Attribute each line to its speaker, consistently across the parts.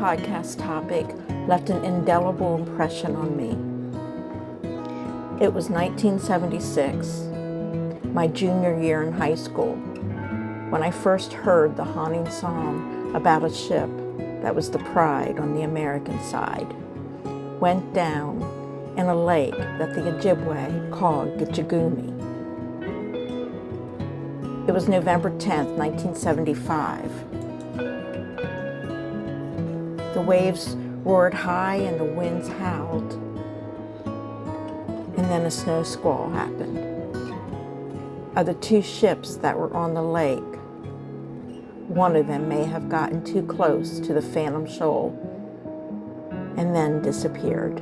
Speaker 1: podcast topic left an indelible impression on me. It was 1976, my junior year in high school, when I first heard the haunting song about a ship that was the pride on the American side, went down in a lake that the Ojibwe called Gitchagumi. It was November 10th, 1975. The waves roared high and the winds howled. And then a snow squall happened. Of the two ships that were on the lake, one of them may have gotten too close to the Phantom Shoal and then disappeared.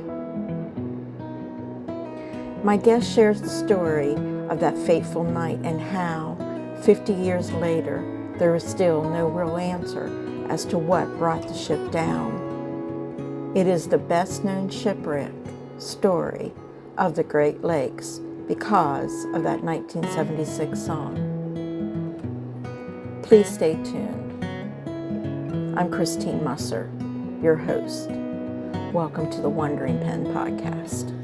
Speaker 1: My guest shares the story of that fateful night and how, 50 years later, there is still no real answer as to what brought the ship down. It is the best-known shipwreck story of the Great Lakes because of that 1976 song. Please stay tuned. I'm Christine Musser, your host. Welcome to the Wandering Pen Podcast.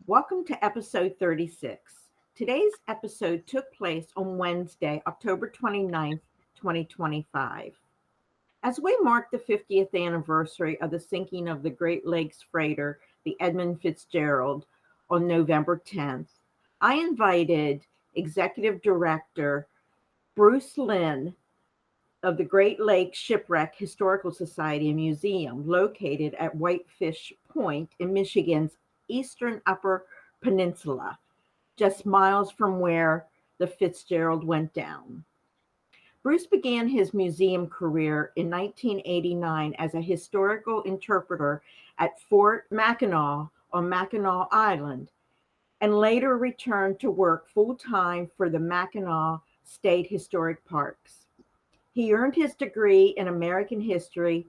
Speaker 1: Welcome to episode 36. Today's episode took place on Wednesday, October 29th, 2025. As we mark the 50th anniversary of the sinking of the Great Lakes freighter, the Edmund Fitzgerald, on November 10th, I invited Executive Director Bruce Lynn of the Great Lakes Shipwreck Historical Society and Museum, located at Whitefish Point in Michigan's eastern Upper Peninsula, just miles from where the Fitzgerald went down. Bruce began his museum career in 1989 as a historical interpreter at Fort Mackinac on Mackinac Island, and later returned to work full-time for the Mackinac State Historic Parks. He earned his degree in American history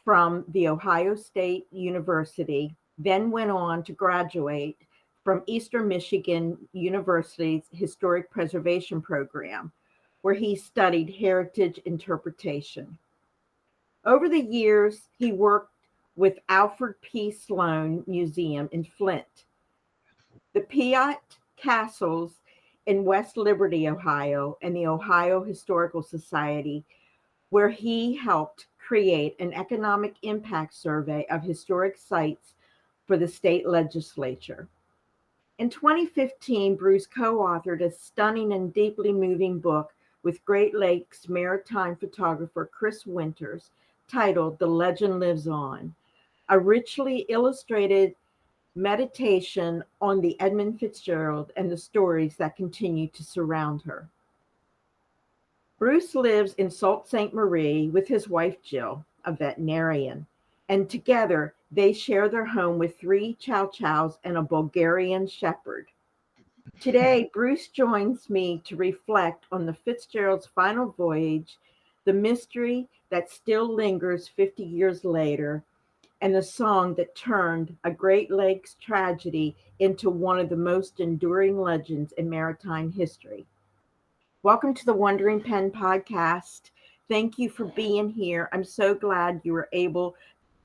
Speaker 1: from The Ohio State University, then went on to graduate from Eastern Michigan University's Historic Preservation Program, where he studied heritage interpretation. Over the years, he worked with Alfred P. Sloan Museum in Flint, the Piat Castles in West Liberty, Ohio, and the Ohio Historical Society, where he helped create an economic impact survey of historic sites for the state legislature. In 2015, Bruce co-authored a stunning and deeply moving book with Great Lakes maritime photographer Chris Winters titled The Legend Lives On, a richly illustrated meditation on the Edmund Fitzgerald and the stories that continue to surround her. Bruce lives in Sault Ste. Marie with his wife Jill, a veterinarian, and together they share their home with 3 chow-chows and a Bulgarian shepherd. Today, Bruce joins me to reflect on the Fitzgerald's final voyage, the mystery that still lingers 50 years later, and the song that turned a Great Lakes tragedy into one of the most enduring legends in maritime history. Welcome to the Wandering Pen Podcast. Thank you for being here. I'm so glad you were able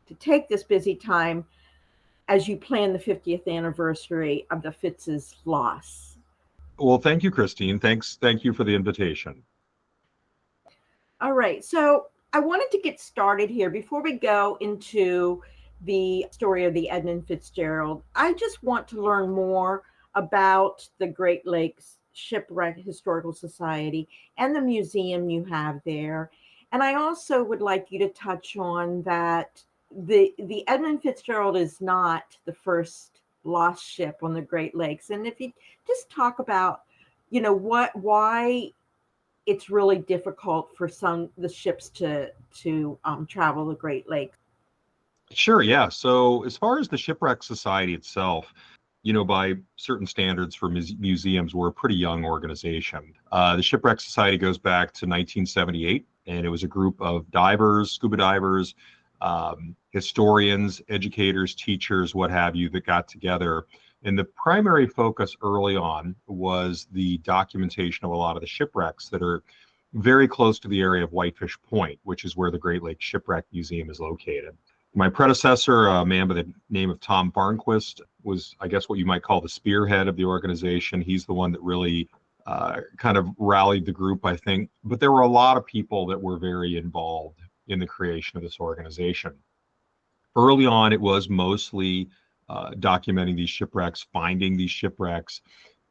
Speaker 1: to take this busy time as you plan the 50th anniversary of the Fitz's loss.
Speaker 2: Well, thank you, Christine. Thank you for the invitation.
Speaker 1: All right. So I wanted to get started here before we go into the story of the Edmund Fitzgerald. I just want to learn more about the Great Lakes Shipwreck Historical Society and the museum you have there. And I also would like you to touch on that the Edmund Fitzgerald is not the first lost ship on the Great Lakes. And if you just talk about, why it's really difficult for the ships to travel the Great Lakes.
Speaker 2: Sure, yeah. So as far as the Shipwreck Society itself, by certain standards for museums, we're a pretty young organization. The Shipwreck Society goes back to 1978, and it was a group of divers, scuba divers, historians, educators, teachers, what have you, that got together And the primary focus early on was the documentation of a lot of the shipwrecks that are very close to the area of Whitefish Point, which is where the Great Lakes Shipwreck Museum is located. My predecessor, a man by the name of Tom Barnquist, was, I guess, what you might call the spearhead of the organization. He's the one that really kind of rallied the group, I think. But there were a lot of people that were very involved in the creation of this organization. Early on, it was mostly documenting these shipwrecks, finding these shipwrecks.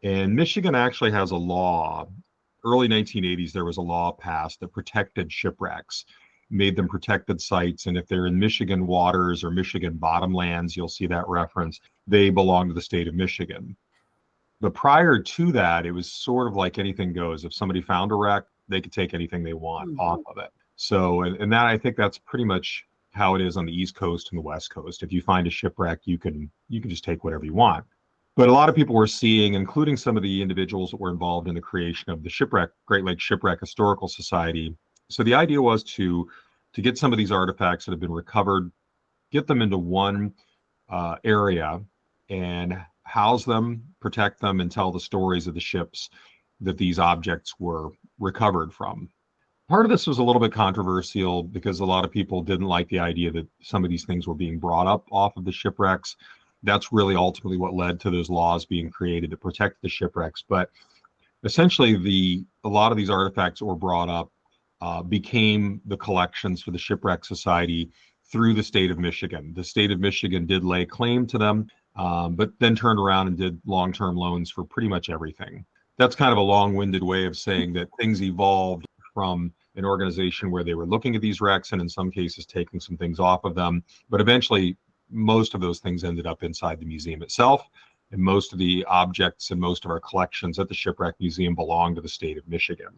Speaker 2: And Michigan actually has a law. Early 1980s, there was a law passed that protected shipwrecks, made them protected sites. And if they're in Michigan waters or Michigan bottomlands, you'll see that reference, they belong to the state of Michigan. But prior to that, it was sort of like anything goes. If somebody found a wreck, they could take anything they want off of it. So, and that, I think that's pretty much how it is on the East Coast and the West Coast. If you find a shipwreck, you can just take whatever you want. But a lot of people were seeing, including some of the individuals that were involved in the creation of the Great Lakes Shipwreck Historical Society. So the idea was to get some of these artifacts that have been recovered, get them into one area and house them, protect them, and tell the stories of the ships that these objects were recovered from. Part of this was a little bit controversial because a lot of people didn't like the idea that some of these things were being brought up off of the shipwrecks. That's really ultimately what led to those laws being created to protect the shipwrecks. But essentially, a lot of these artifacts that were brought up became the collections for the Shipwreck Society through the state of Michigan. The state of Michigan did lay claim to them, but then turned around and did long-term loans for pretty much everything. That's kind of a long-winded way of saying that things evolved from an organization where they were looking at these wrecks and in some cases taking some things off of them. But eventually, most of those things ended up inside the museum itself. And most of the objects and most of our collections at the Shipwreck Museum belong to the state of Michigan.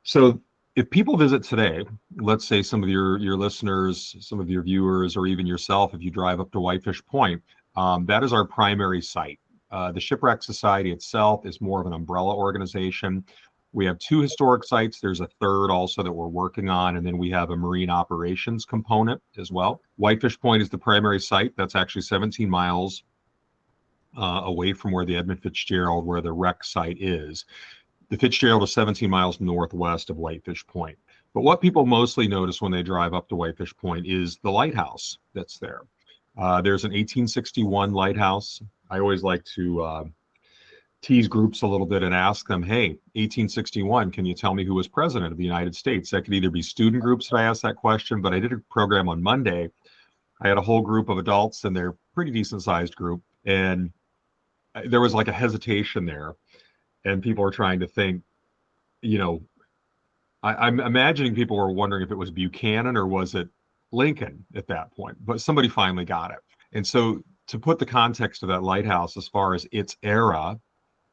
Speaker 2: So if people visit today, let's say some of your listeners, some of your viewers, or even yourself, if you drive up to Whitefish Point, that is our primary site. The Shipwreck Society itself is more of an umbrella organization. We have 2 historic sites. There's a third also that we're working on, and then we have a marine operations component as well. Whitefish Point is the primary site. That's actually 17 miles away from where the Edmund Fitzgerald, where the wreck site is. The Fitzgerald is 17 miles northwest of Whitefish Point. But what people mostly notice when they drive up to Whitefish Point is the lighthouse that's there. There's an 1861 lighthouse. I always like to tease groups a little bit and ask them, hey, 1861, can you tell me who was president of the United States? That could either be student groups that I asked that question, but I did a program on Monday. I had a whole group of adults, and they're pretty decent sized group. And there was like a hesitation there. And people were trying to think, I'm imagining people were wondering if it was Buchanan or was it Lincoln at that point, but somebody finally got it. And so to put the context of that lighthouse as far as its era,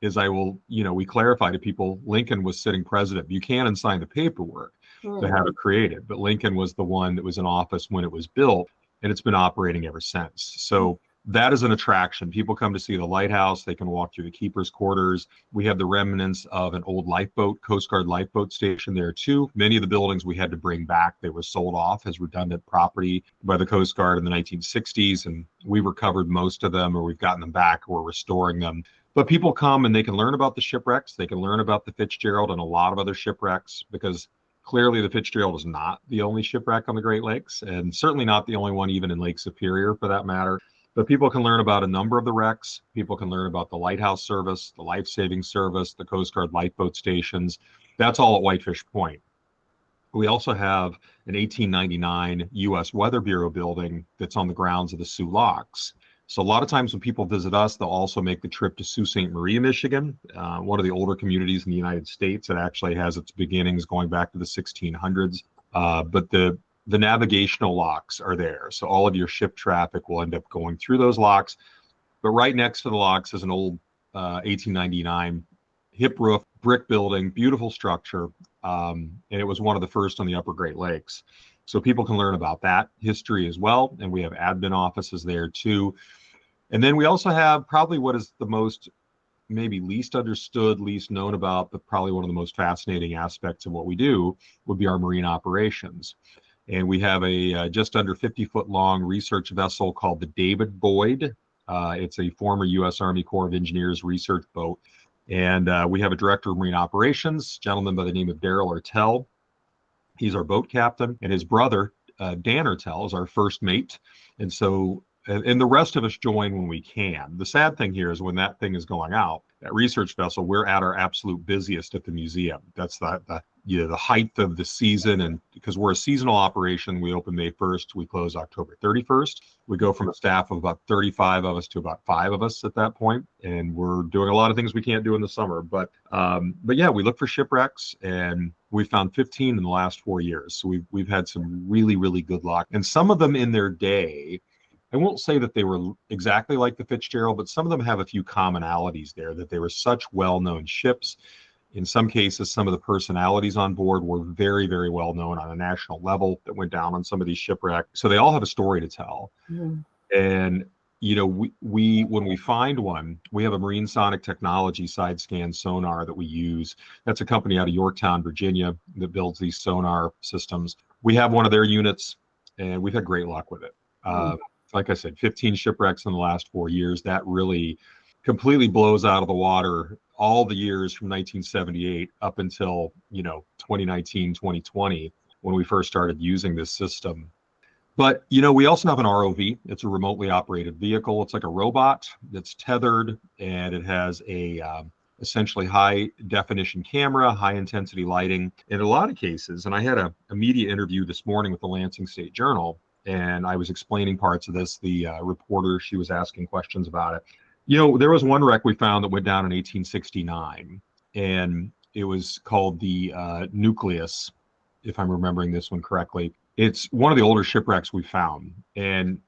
Speaker 2: we clarify to people, Lincoln was sitting president. Buchanan signed the paperwork to have it created, but Lincoln was the one that was in office when it was built, and it's been operating ever since. So that is an attraction. People come to see the lighthouse. They can walk through the keeper's quarters. We have the remnants of an old lifeboat, Coast Guard lifeboat station there too. Many of the buildings we had to bring back. They were sold off as redundant property by the Coast Guard in the 1960s, and we recovered most of them, or we've gotten them back, or we're restoring them. But people come and they can learn about the shipwrecks. They can learn about the Fitzgerald and a lot of other shipwrecks, because clearly the Fitzgerald is not the only shipwreck on the Great Lakes, and certainly not the only one even in Lake Superior for that matter. But people can learn about a number of the wrecks. People can learn about the lighthouse service, the life-saving service, the Coast Guard lifeboat stations. That's all at Whitefish Point. We also have an 1899 U.S. Weather Bureau building that's on the grounds of the Sioux Locks. So a lot of times when people visit us, they'll also make the trip to Sault Ste. Marie, Michigan, one of the older communities in the United States. It actually has its beginnings going back to the 1600s. But the navigational locks are there. So all of your ship traffic will end up going through those locks. But right next to the locks is an old 1899 hip roof brick building, beautiful structure. And it was one of the first on the Upper Great Lakes. So people can learn about that history as well. And we have admin offices there too. And then we also have probably what is the most, maybe least understood, least known about, but probably one of the most fascinating aspects of what we do would be our marine operations. And we have a just under 50-foot long research vessel called the David Boyd. It's a former U.S. Army Corps of Engineers research boat. And we have a director of marine operations, a gentleman by the name of Daryl Ertel. He's our boat captain, and his brother, Dan Ertel, is our first mate. And so, and the rest of us join when we can. The sad thing here is when that thing is going out, that research vessel, we're at our absolute busiest at the museum. That's the height of the season. And because we're a seasonal operation, we open May 1st, we close October 31st. We go from a staff of about 35 of us to about 5 of us at that point. And we're doing a lot of things we can't do in the summer. But yeah, we look for shipwrecks, and we found 15 in the last 4 years. So we've had some really, really good luck. And some of them in their day, I won't say that they were exactly like the Fitzgerald, but some of them have a few commonalities there, that they were such well-known ships. In some cases, some of the personalities on board were very, very well known on a national level that went down on some of these shipwrecks. So they all have a story to tell. Mm-hmm. And, you know, we when we find one, we have a marine sonic technology side scan sonar that we use. That's a company out of Yorktown, Virginia, that builds these sonar systems. We have one of their units, and we've had great luck with it. Like I said, 15 shipwrecks in the last 4 years. That really completely blows out of the water all the years from 1978 up until, 2019, 2020, when we first started using this system. But, we also have an ROV. It's a remotely operated vehicle. It's like a robot that's tethered, and it has a essentially high definition camera, high intensity lighting. In a lot of cases, and I had a media interview this morning with the Lansing State Journal, and I was explaining parts of this. The reporter, she was asking questions about it. There was one wreck we found that went down in 1869, and it was called the Nucleus, if I'm remembering this one correctly. It's one of the older shipwrecks we found. And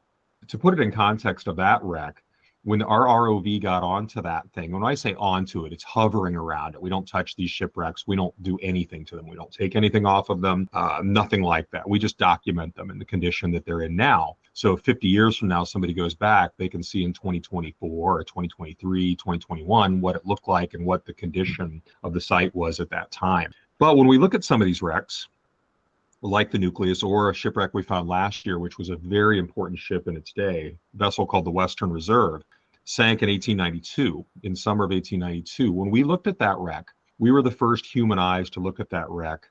Speaker 2: to put it in context of that wreck, when our ROV got onto that thing, when I say onto it, it's hovering around it. We don't touch these shipwrecks. We don't do anything to them. We don't take anything off of them, nothing like that. We just document them in the condition that they're in now. So 50 years from now, somebody goes back, they can see in 2024 or 2023, 2021, what it looked like and what the condition of the site was at that time. But when we look at some of these wrecks, like the Nucleus, or a shipwreck we found last year, which was a very important ship in its day, a vessel called the Western Reserve, sank in 1892, in summer of 1892. When we looked at that wreck, we were the first human eyes to look at that wreck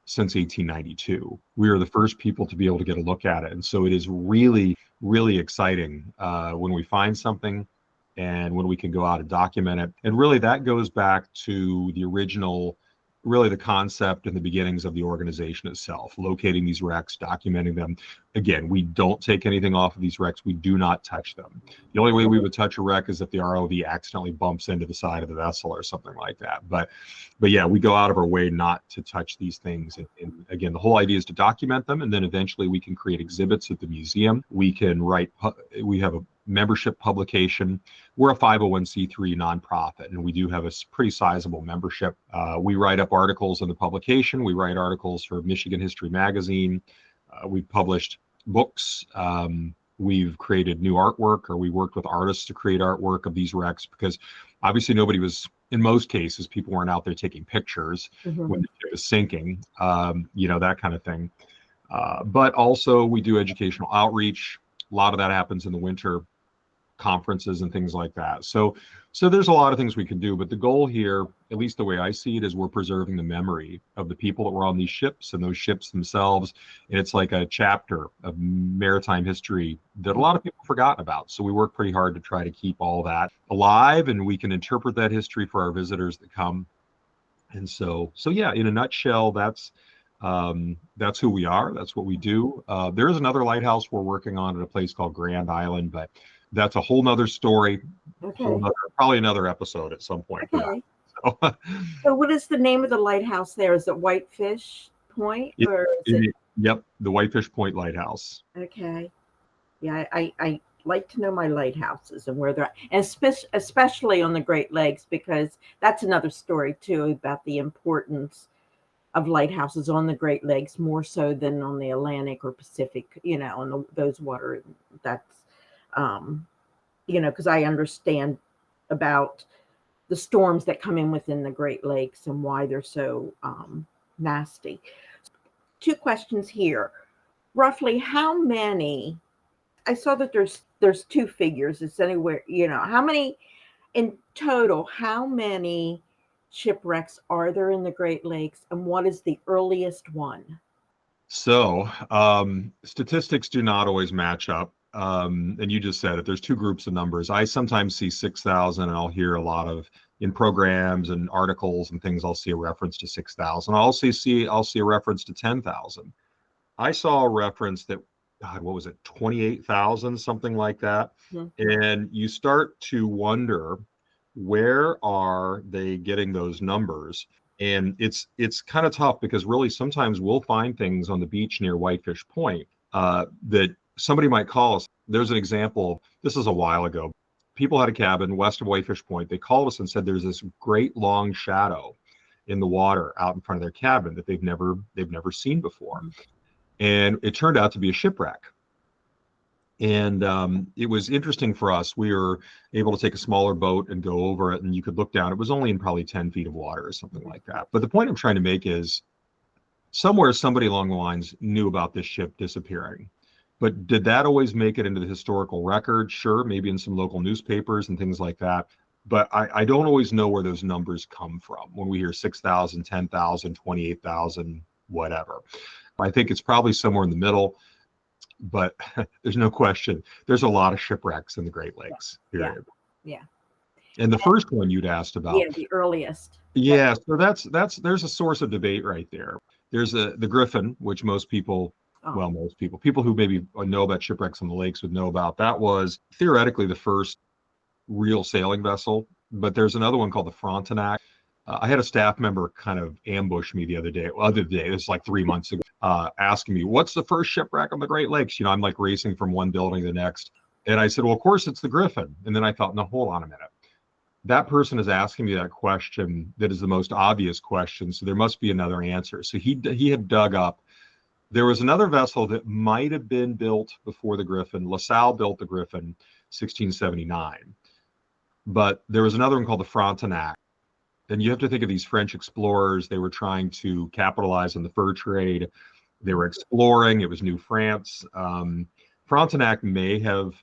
Speaker 2: since 1892. We were the first people to be able to get a look at it. And so it is really, really exciting when we find something and when we can go out and document it. And really that goes back to the original, really the concept and the beginnings of the organization itself, locating these wrecks, documenting them. Again, we don't take anything off of these wrecks. We do not touch them. The only way we would touch a wreck is if the ROV accidentally bumps into the side of the vessel or something like that. But yeah, we go out of our way not to touch these things. And again, the whole idea is to document them, and then eventually we can create exhibits at the museum. We can we have a membership publication. We're a 501c3 nonprofit, and we do have a pretty sizable membership. We write up articles in the publication. We write articles for Michigan History Magazine. We've published books. We've created new artwork, or we worked with artists to create artwork of these wrecks, because obviously nobody was, in most cases, people weren't out there taking pictures when the ship was sinking, that kind of thing. But also we do educational outreach. A lot of that happens in the winter, conferences and things like that. So there's a lot of things we can do, but the goal here, at least the way I see it, is we're preserving the memory of the people that were on these ships and those ships themselves. And it's like a chapter of maritime history that a lot of people have forgotten about. So we work pretty hard to try to keep all that alive, and we can interpret that history for our visitors that come. And so yeah, in a nutshell, that's who we are. That's what we do. There is another lighthouse we're working on at a place called Grand Island, but that's a whole nother story, probably another episode at some point.
Speaker 1: Okay. So what is the name of the lighthouse there? Is it Whitefish Point? Or is it...
Speaker 2: Yep, the Whitefish Point Lighthouse.
Speaker 1: Okay. Yeah, I like to know my lighthouses and where they're at, and especially on the Great Lakes, because that's another story too about the importance of lighthouses on the Great Lakes, more so than on the Atlantic or Pacific, on those water. That's, because I understand about the storms that come in within the Great Lakes and why they're so nasty. 2 questions here. Roughly how many I saw that there's two figures. It's anywhere, how many in total, how many shipwrecks are there in the Great Lakes, and what is the earliest one?
Speaker 2: So statistics do not always match up. And you just said it, there's two groups of numbers. I sometimes see 6,000, and I'll hear a lot of in programs and articles and things, I'll see a reference to 6,000. I'll see a reference to 10,000. I saw a reference that, God, what was it, 28,000, something like that.
Speaker 1: Mm-hmm.
Speaker 2: And you start to wonder, where are they getting those numbers? And it's kind of tough, because really sometimes we'll find things on the beach near Whitefish Point that somebody might call us. There's an example, this is a while ago. People had a cabin west of Whitefish Point. They called us and said there's this great long shadow in the water out in front of their cabin that they've never seen before. And it turned out to be a shipwreck. And it was interesting for us. We were able to take a smaller boat and go over it, and you could look down. It was only in probably 10 feet of water or something like that. But the point I'm trying to make is, somewhere somebody along the lines knew about this ship disappearing. But did that always make it into the historical record? Sure, maybe in some local newspapers and things like that. But I don't always know where those numbers come from when we hear 6,000, 10,000, 28,000, whatever. I think it's probably somewhere in the middle. But there's no question, there's a lot of shipwrecks in the Great Lakes. Period.
Speaker 1: Yeah.
Speaker 2: And the first one you'd asked about.
Speaker 1: Yeah, the earliest.
Speaker 2: Yeah, so there's a source of debate right there. There's the Griffin, which most people, people who maybe know about shipwrecks on the lakes would know about. That was theoretically the first real sailing vessel. But there's another one called the Frontenac. I had a staff member kind of ambush me the other day, this is like 3 months ago, asking me, what's the first shipwreck on the Great Lakes? I'm like racing from one building to the next. And I said, well, of course it's the Griffin. And then I thought, no, hold on a minute. That person is asking me that question that is the most obvious question. So there must be another answer. So he had dug up. There was another vessel that might have been built before the Griffin. LaSalle built the Griffin 1679. But there was another one called the Frontenac. And you have to think of these French explorers. They were trying to capitalize on the fur trade. They were exploring. It was New France. Frontenac may have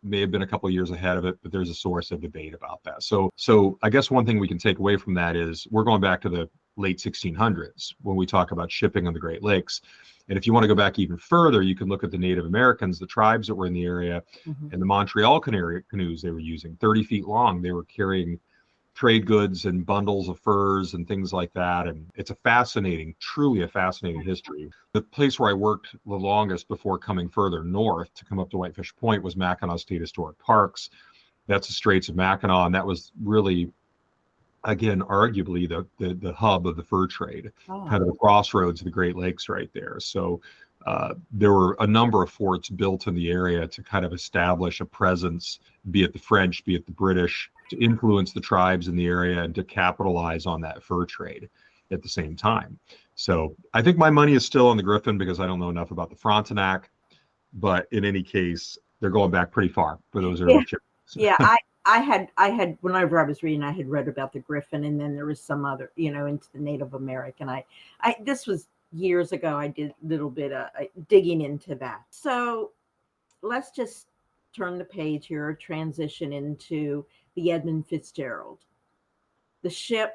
Speaker 2: been a couple of years ahead of it, but there's a source of debate about that. So I guess one thing we can take away from that is we're going back to the late 1600s when we talk about shipping on the Great Lakes. And if you want to go back even further, you can look at the Native Americans, the tribes that were in the area, and the Montreal canoes they were using, 30 feet long. They were carrying trade goods and bundles of furs and things like that. And it's truly a fascinating history. The place where I worked the longest before coming further north to come up to Whitefish Point was Mackinac State Historic Parks. That's the Straits of Mackinac. And that was really, again, arguably the hub of the fur trade, kind of the crossroads of the Great Lakes right there. So there were a number of forts built in the area to kind of establish a presence, be it the French, be it the British, to influence the tribes in the area and to capitalize on that fur trade at the same time. So I think my money is still on the Griffin because I don't know enough about the Frontenac, but in any case, they're going back pretty far for those early ships.
Speaker 1: Yeah, I had whenever I was reading, I had read about the Griffin, and then there was some other, into the Native American. This was years ago. I did a little bit of digging into that. So let's just turn the page here, transition into the Edmund Fitzgerald, the ship,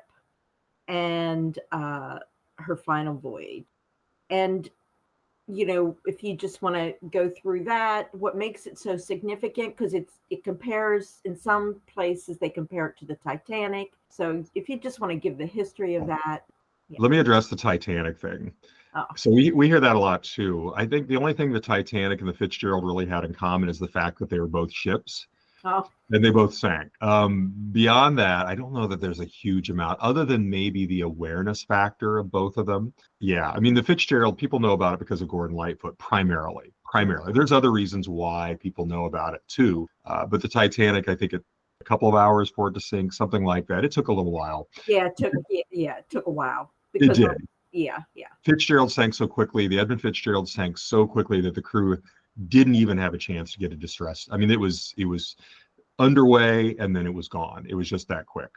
Speaker 1: and her final voyage. And, if you just want to go through that, what makes it so significant, because it compares, in some places, they compare it to the Titanic. So if you just want to give the history of that. Yeah.
Speaker 2: Let me address the Titanic thing.
Speaker 1: Oh.
Speaker 2: So we hear that a lot too. I think the only thing the Titanic and the Fitzgerald really had in common is the fact that they were both ships.
Speaker 1: Oh.
Speaker 2: And they both sank. Beyond that, I don't know that there's a huge amount, other than maybe the awareness factor of both of them. Yeah, I mean, the Fitzgerald, people know about it because of Gordon Lightfoot, primarily. There's other reasons why people know about it too. But the Titanic, I think a couple of hours for it to sink, something like that. It took a little while.
Speaker 1: Yeah, it took a while.
Speaker 2: It did.
Speaker 1: Yeah.
Speaker 2: Fitzgerald sank so quickly. The Edmund Fitzgerald sank so quickly that the crew didn't even have a chance to get a distress. I mean, it was underway and then it was gone. It was just that quick.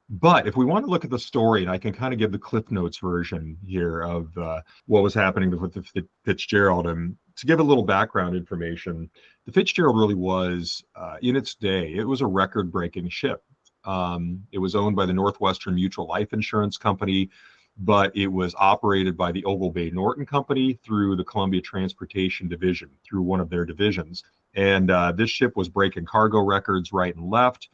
Speaker 2: But if we want to look at the story, and I can kind of give the Cliff Notes version here of what was happening with the Fitzgerald, and To give a little background information, the Fitzgerald really was, in its day, it was a record-breaking ship. It was owned by the Northwestern Mutual Life Insurance Company, but it was operated by the Ogle Bay Norton Company through the Columbia Transportation Division, through one of their divisions. And this ship was breaking cargo records right and left.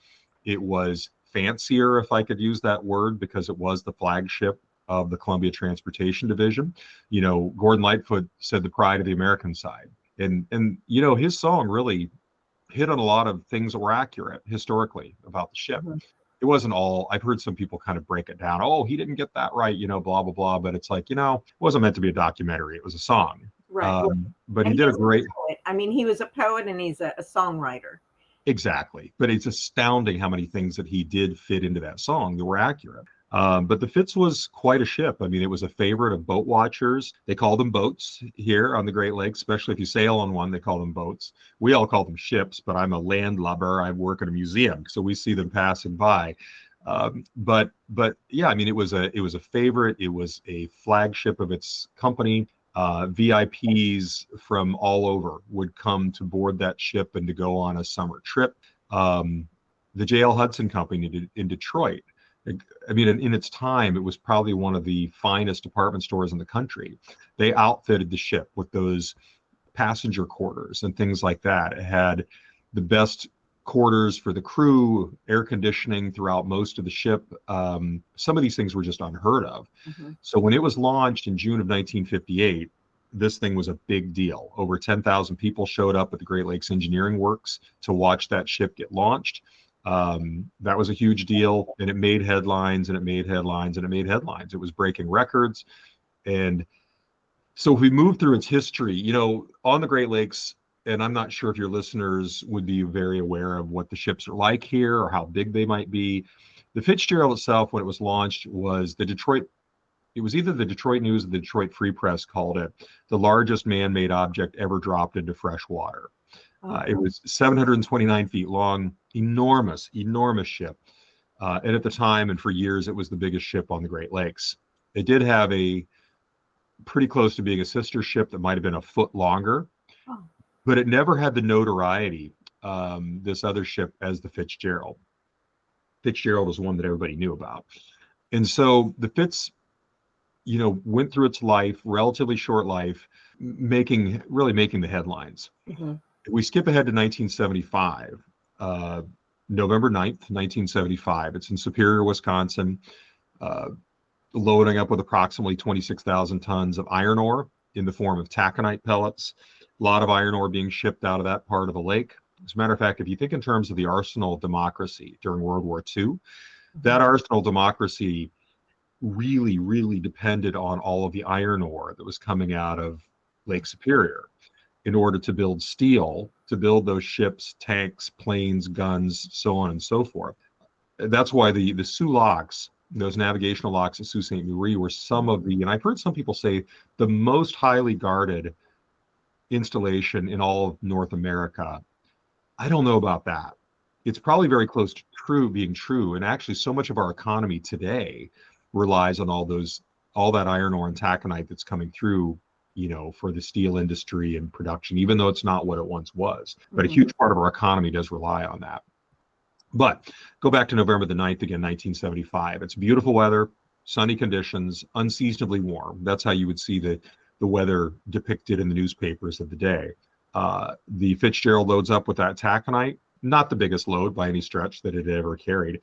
Speaker 2: It was fancier, if I could use that word, because it was the flagship of the Columbia Transportation Division. You know, Gordon Lightfoot said the pride of the American side. And you know, his song really hit on a lot of things that were accurate historically about the ship.
Speaker 1: Mhm.
Speaker 2: It wasn't all, I've heard some people kind of break it down. Oh, he didn't get that right, you know, blah, blah, blah. But it's like, you know, it wasn't meant to be a documentary. It was a song.
Speaker 1: Right.
Speaker 2: But
Speaker 1: And
Speaker 2: he did a
Speaker 1: he's
Speaker 2: great,
Speaker 1: poet. I mean, he was a poet and he's a songwriter.
Speaker 2: exactly. But it's astounding how many things that he did fit into that song that were accurate. But the Fitz was quite a ship. I mean, it was a favorite of boat watchers. They call them boats here on the Great Lakes, especially if you sail on one, they call them boats. We all call them ships, but I'm a landlubber. I work at a museum, so we see them passing by. But yeah, I mean, it was a favorite. It was a flagship of its company. VIPs from all over would come to board that ship and to go on a summer trip. The J.L. Hudson Company in Detroit, I mean, in its time, it was probably one of the finest department stores in the country. They outfitted the ship with those passenger quarters and things like that. It had the best quarters for the crew, air conditioning throughout most of the ship. Some of these things were just unheard of.
Speaker 1: Mm-hmm.
Speaker 2: So when it was launched in June of 1958, this thing was a big deal. Over 10,000 people showed up at the Great Lakes Engineering Works to watch that ship get launched. That was a huge deal, and it made headlines, and it made headlines, and it made headlines. It was breaking records. And so if we move through its history, you know, on the Great Lakes, and I'm not sure if your listeners would be very aware of what the ships are like here or how big they might be. The Fitzgerald itself, when it was launched, was it was either the Detroit News or the Detroit Free Press called it the largest man-made object ever dropped into fresh water. It was 729 feet long, enormous ship. And at the time and for years, it was the biggest ship on the Great Lakes. It did have a pretty close to being a sister ship that might have been a foot longer, but it never had the notoriety, this other ship, as the Fitzgerald. Fitzgerald was one that everybody knew about. And so the Fitz, you know, went through its life, relatively short life, really making the headlines.
Speaker 1: Mm-hmm.
Speaker 2: We skip ahead to 1975, November 9th, 1975. It's in Superior, Wisconsin, loading up with approximately 26,000 tons of iron ore in the form of taconite pellets. A lot of iron ore being shipped out of that part of the lake. As a matter of fact, if you think in terms of the arsenal of democracy during World War II, that arsenal of democracy really, really depended on all of the iron ore that was coming out of Lake Superior in order to build steel, to build those ships, tanks, planes, guns, so on and so forth. That's why the Sioux locks, those navigational locks at Sault Ste. Marie, were some of the, and I've heard some people say, the most highly guarded installation in all of North America. I don't know about that. It's probably very close to being true. And actually, so much of our economy today relies on all that iron ore and taconite that's coming through, you know, for the steel industry and production, even though it's not what it once was. But a huge part of our economy does rely on that. But go back to November the 9th again, 1975. It's beautiful weather, sunny conditions, unseasonably warm. That's how you would see the weather depicted in the newspapers of the day. The Fitzgerald loads up with that taconite, not the biggest load by any stretch that it had ever carried.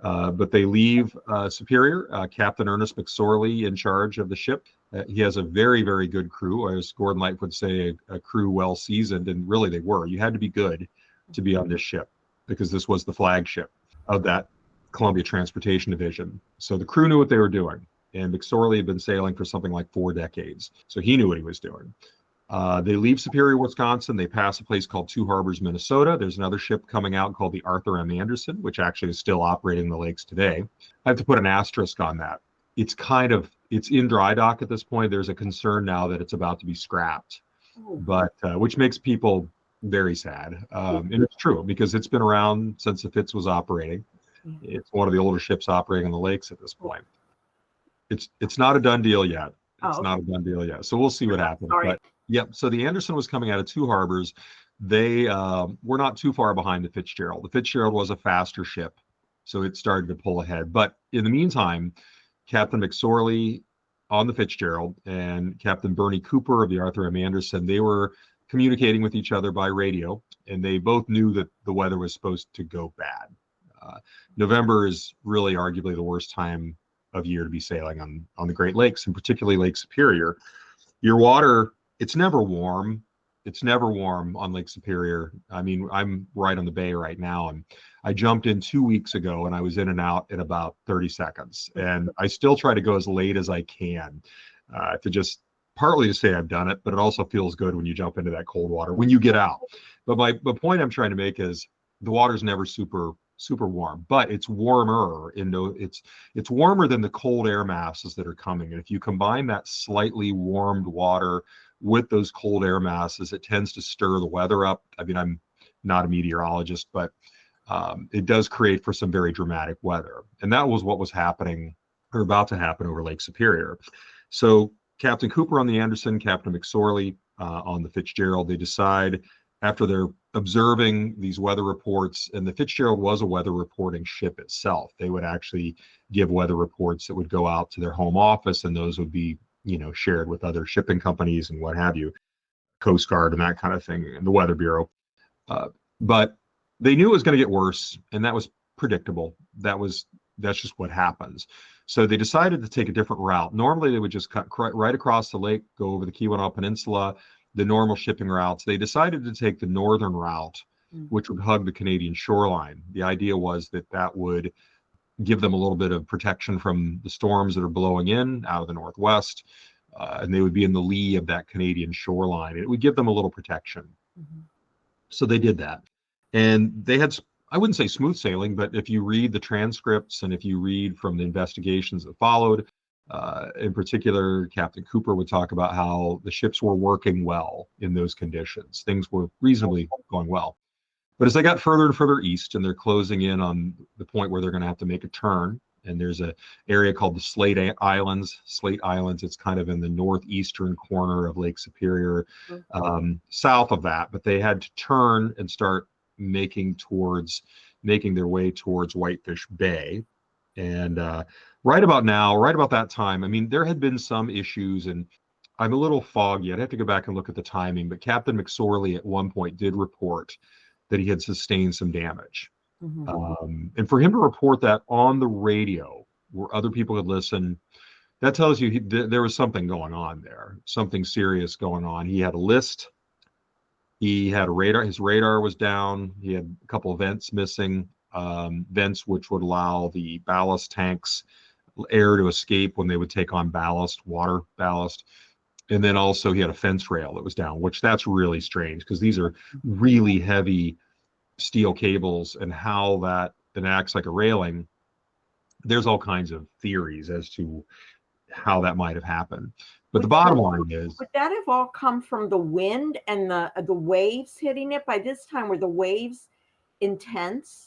Speaker 2: But they leave Superior, Captain Ernest McSorley in charge of the ship. He has a very, very good crew, as Gordon Lightfoot would say, a crew well seasoned, and really they were. You had to be good to be on this ship because this was the flagship of that Columbia Transportation Division. So the crew knew what they were doing, and McSorley had been sailing for something like 4 decades, so he knew what he was doing. They leave Superior, Wisconsin. They pass a place called Two Harbors, Minnesota. There's another ship coming out called the Arthur M. Anderson, which actually is still operating the lakes today. I have to put an asterisk on that. It's in dry dock at this point. There's a concern now that it's about to be scrapped, but which makes people very sad. And it's true because it's been around since the Fitz was operating. It's one of the older ships operating on the lakes at this point. It's not a done deal yet. It's not a done deal yet. So we'll see what happens.
Speaker 1: Sorry.
Speaker 2: Yep. So the Anderson was coming out of two harbors. They were not too far behind the Fitzgerald. The Fitzgerald was a faster ship, so it started to pull ahead. But in the meantime, Captain McSorley on the Fitzgerald and Captain Bernie Cooper of the Arthur M. Anderson, they were communicating with each other by radio, and they both knew that the weather was supposed to go bad. November is really arguably the worst time of year to be sailing on the Great Lakes, and particularly Lake Superior. Your water, it's never warm. It's never warm on Lake Superior. I mean, I'm right on the bay right now, and I jumped in 2 weeks ago, and I was in and out in about 30 seconds. And I still try to go as late as I can to just partly to say I've done it, but it also feels good when you jump into that cold water when you get out. But the point I'm trying to make is the water's never super warm, but it's warmer. It's warmer than the cold air masses that are coming. And if you combine that slightly warmed water with those cold air masses, it tends to stir the weather up. I mean, I'm not a meteorologist, but it does create for some very dramatic weather. And that was what was happening or about to happen over Lake Superior. So Captain Cooper on the Anderson, Captain McSorley on the Fitzgerald, they decide after they're observing these weather reports, and the Fitzgerald was a weather reporting ship itself. They would actually give weather reports that would go out to their home office, and those would be, shared with other shipping companies and what have you, Coast Guard and that kind of thing, and the Weather Bureau. But they knew it was going to get worse, and that was predictable. That's just what happens. So they decided to take a different route. Normally, they would just cut right across the lake, go over the Keweenaw Peninsula, the normal shipping routes. They decided to take the northern route, which would hug the Canadian shoreline. The idea was that would give them a little bit of protection from the storms that are blowing in out of the northwest, and they would be in the lee of that Canadian shoreline. It would give them a little protection. So they did that. And they had, I wouldn't say smooth sailing, but if you read the transcripts and if you read from the investigations that followed, in particular, Captain Cooper would talk about how the ships were working well in those conditions. Things were reasonably going well. But as they got further and further east, and they're closing in on the point where they're going to have to make a turn, and there's an area called the Slate Islands. Slate Islands, it's kind of in the northeastern corner of Lake Superior, south of that. But they had to turn and start making their way towards Whitefish Bay. And right about that time, I mean, there had been some issues, and I'm a little foggy. I'd have to go back and look at the timing, but Captain McSorley at one point did report that he had sustained some damage. And for him to report that on the radio where other people could listen, that tells you there was something going on there, something serious going on. He had a list. He had a radar. His radar was down. He had a couple of vents missing, vents which would allow the ballast tanks air to escape when they would take on ballast, water ballast. And then also he had a fence rail that was down, which that's really strange because these are really heavy steel cables, and how that acts like a railing. There's all kinds of theories as to how that might have happened. But the bottom line is,
Speaker 1: would that have all come from the wind and the waves hitting it? By this time, were the waves intense?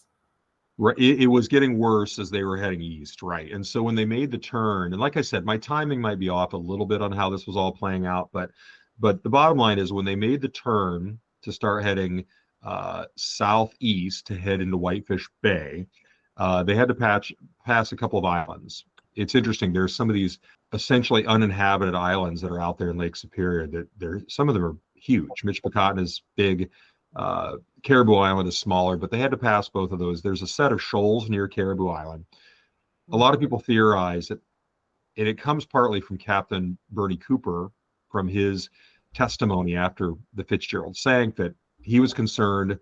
Speaker 2: it was getting worse as they were heading east, right? And so when they made the turn, and like I said, my timing might be off a little bit on how this was all playing out, but the bottom line is when they made the turn to start heading southeast to head into Whitefish Bay, they had to pass a couple of islands. It's interesting. There's some of these essentially uninhabited islands that are out there in Lake Superior that some of them are huge. Michipicoten is big. Caribou Island is smaller, but they had to pass both of those. There's a set of shoals near Caribou Island. A lot of people theorize that, and it comes partly from Captain Bernie Cooper, from his testimony after the Fitzgerald sank, that he was concerned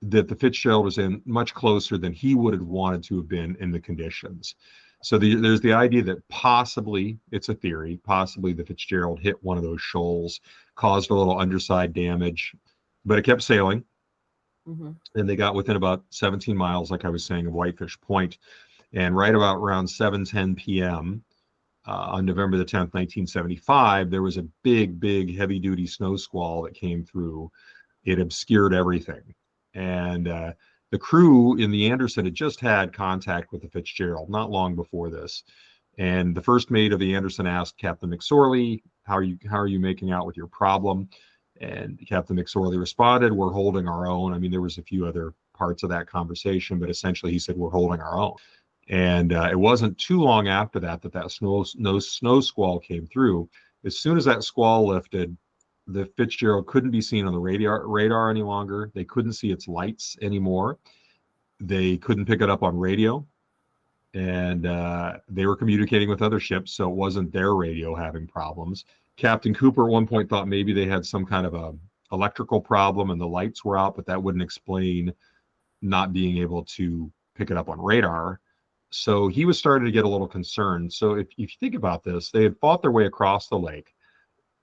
Speaker 2: that the Fitzgerald was in much closer than he would have wanted to have been in the conditions. So there's the idea that possibly, it's a theory, possibly the Fitzgerald hit one of those shoals, caused a little underside damage, but it kept sailing. And they got within about 17 miles, like I was saying, of Whitefish Point. And right about around 7:10 p.m. On November the 10th, 1975, there was a big heavy-duty snow squall that came through. It obscured everything. And the crew in the Anderson had just had contact with the Fitzgerald not long before this. And the first mate of the Anderson asked Captain McSorley, how are you making out with your problem? And Captain McSorley responded, we're holding our own. I mean, there was a few other parts of that conversation, but essentially he said, we're holding our own. And it wasn't too long after that snow squall came through. As soon as that squall lifted, the Fitzgerald couldn't be seen on the radar any longer. They couldn't see its lights anymore. They couldn't pick it up on radio. And they were communicating with other ships, so it wasn't their radio having problems. Captain Cooper at one point thought maybe they had some kind of a electrical problem and the lights were out, but that wouldn't explain not being able to pick it up on radar. So he was starting to get a little concerned. So if you think about this, they had fought their way across the lake.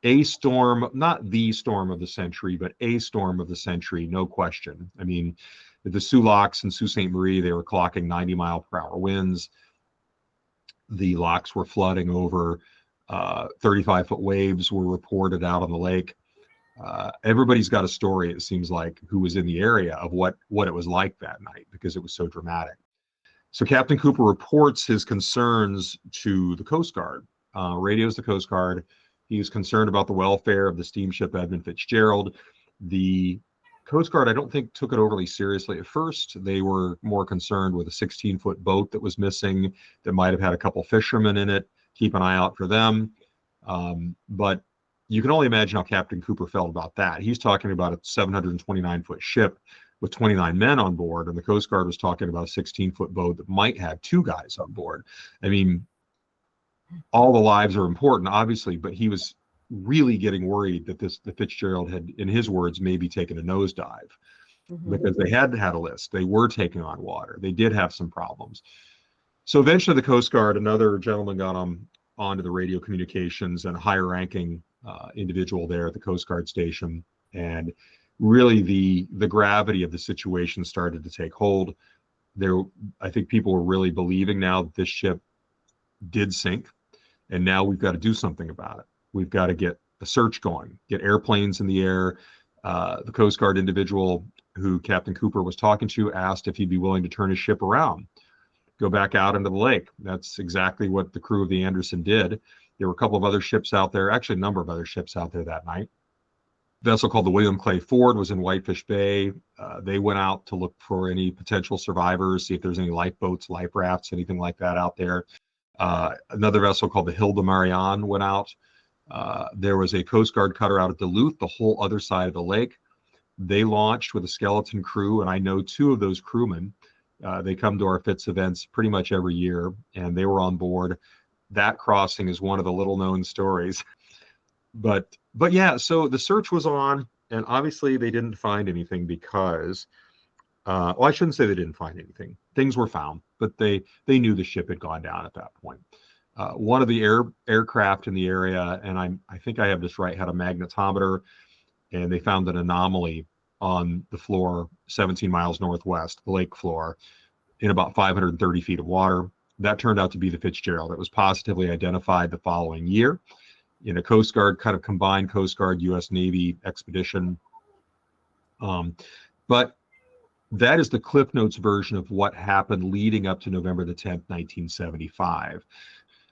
Speaker 2: A storm, not the storm of the century, but a storm of the century, no question. I mean, the Sault Locks and Sault Ste. Marie, they were clocking 90-mile-per-hour winds. The locks were flooding over. 35-foot waves were reported out on the lake. Everybody's got a story, it seems like, who was in the area of what it was like that night because it was so dramatic. So Captain Cooper reports his concerns to the Coast Guard, radios the Coast Guard. He was concerned about the welfare of the steamship Edmund Fitzgerald. The Coast Guard, I don't think, took it overly seriously at first. They were more concerned with a 16-foot boat that was missing that might have had a couple fishermen in it. Keep an eye out for them. But you can only imagine how Captain Cooper felt about that. He's talking about a 729-foot ship with 29 men on board, and the Coast Guard was talking about a 16-foot boat that might have 2 guys on board. I mean, all the lives are important, obviously, but he was really getting worried that the Fitzgerald had, in his words, maybe taken a nosedive because they had a list. They were taking on water. They did have some problems. So eventually the Coast Guard, another gentleman got onto the radio communications, and a higher ranking individual there at the Coast Guard station. And really the gravity of the situation started to take hold. I think people were really believing now that this ship did sink, and now we've got to do something about it. We've got to get a search going, get airplanes in the air. The Coast Guard individual who Captain Cooper was talking to asked if he'd be willing to turn his ship around, go back out into the lake. That's exactly what the crew of the Anderson did. There were a couple of other ships out there, actually a number of other ships out there that night. A vessel called the William Clay Ford was in Whitefish Bay. They went out to look for any potential survivors, see if there's any lifeboats, life rafts, anything like that out there. Another vessel called the Hilda Marianne went out. There was a Coast Guard cutter out at Duluth, the whole other side of the lake. They launched with a skeleton crew, and I know 2 of those crewmen. They come to our Fitz events pretty much every year, and they were on board. That crossing is one of the little known stories. But yeah, so the search was on, and obviously they didn't find anything because, well, I shouldn't say they didn't find anything. Things were found, but they knew the ship had gone down at that point. One of the aircraft in the area, and I think I have this right, had a magnetometer, and they found an anomaly on the floor 17 miles northwest, the lake floor, in about 530 feet of water. That turned out to be the Fitzgerald. It was positively identified the following year in a Coast Guard, kind of combined Coast Guard, U.S. Navy expedition. But that is the Cliff Notes version of what happened leading up to November the 10th, 1975.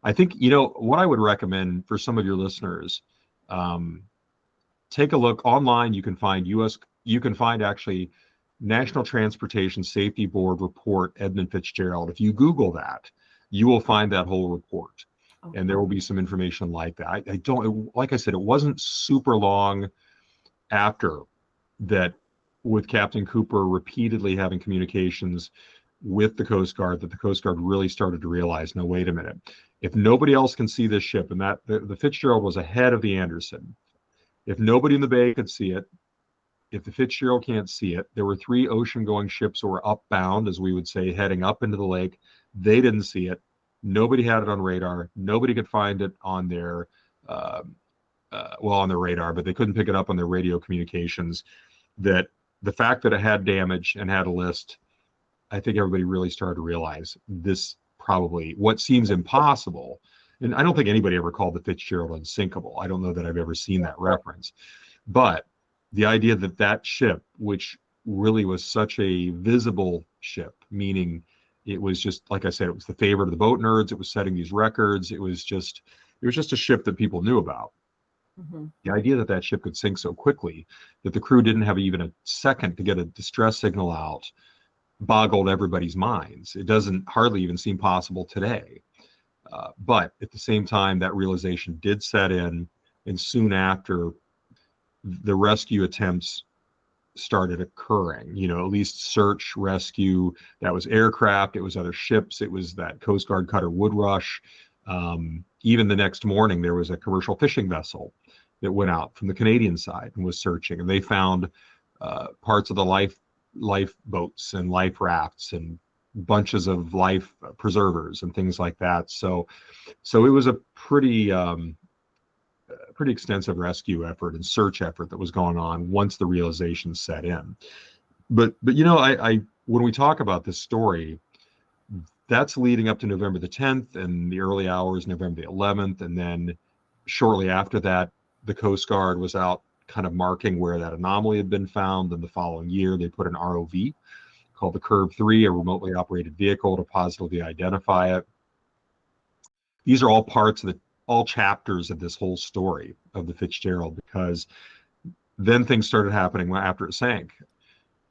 Speaker 2: I think, what I would recommend for some of your listeners, take a look online. You can find actually National Transportation Safety Board report Edmund Fitzgerald. If you Google that, you will find that whole report. Okay. And there will be some information like that. I don't, like I said, it wasn't super long after that, with Captain Cooper repeatedly having communications with the Coast Guard, that the Coast Guard really started to realize, no, wait a minute. If nobody else can see this ship, and that the Fitzgerald was ahead of the Anderson, if nobody in the bay could see it, if the Fitzgerald can't see it, there were 3 ocean-going ships that were upbound, as we would say, heading up into the lake. They didn't see it. Nobody had it on radar. Nobody could find it on their, on their radar, but they couldn't pick it up on their radio communications. That the fact that it had damage and had a list, I think everybody really started to realize this probably, what seems impossible, and I don't think anybody ever called the Fitzgerald unsinkable. I don't know that I've ever seen that reference. But the idea that that ship, which really was such a visible ship, meaning it was just, like I said, it was the favorite of the boat nerds. It was setting these records. It was just a ship that people knew about.
Speaker 1: Mhm.
Speaker 2: The idea that that ship could sink so quickly, that the crew didn't have even a second to get a distress signal out, boggled everybody's minds. It doesn't hardly even seem possible today. But at the same time, that realization did set in, and soon after, the rescue attempts started occurring. You know, at least search, rescue. That was aircraft. It was other ships. It was that Coast Guard cutter Woodrush. Even the next morning, there was a commercial fishing vessel that went out from the Canadian side and was searching, and they found parts of the lifeboats and life rafts and bunches of life preservers and things like that. So it was a pretty extensive rescue effort and search effort that was going on once the realization set in. But you know, I when we talk about this story, that's leading up to November the 10th and the early hours, November the 11th, and then shortly after that, the Coast Guard was out kind of marking where that anomaly had been found. And the following year, they put an ROV called the Curve 3, a remotely operated vehicle, to positively identify it. These are all chapters of this whole story of the Fitzgerald, because then things started happening after it sank.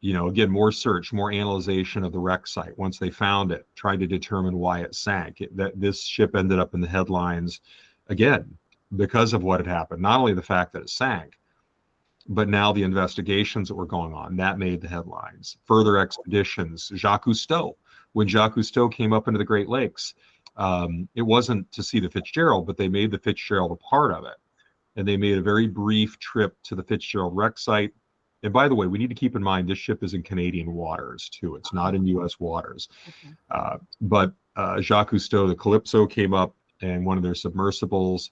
Speaker 2: You know, again, more search, more analyzation of the wreck site. Once they found it, trying to determine why it sank. That this ship ended up in the headlines again because of what had happened. Not only the fact that it sank, but now the investigations that were going on, that made the headlines. Further expeditions, Jacques Cousteau. When Jacques Cousteau came up into the Great Lakes, it wasn't to see the Fitzgerald, but they made the Fitzgerald a part of it. And they made a very brief trip to the Fitzgerald wreck site. And by the way, we need to keep in mind this ship is in Canadian waters too. It's not in U.S. waters.
Speaker 1: Okay.
Speaker 2: But Jacques Cousteau, the Calypso, came up, and one of their submersibles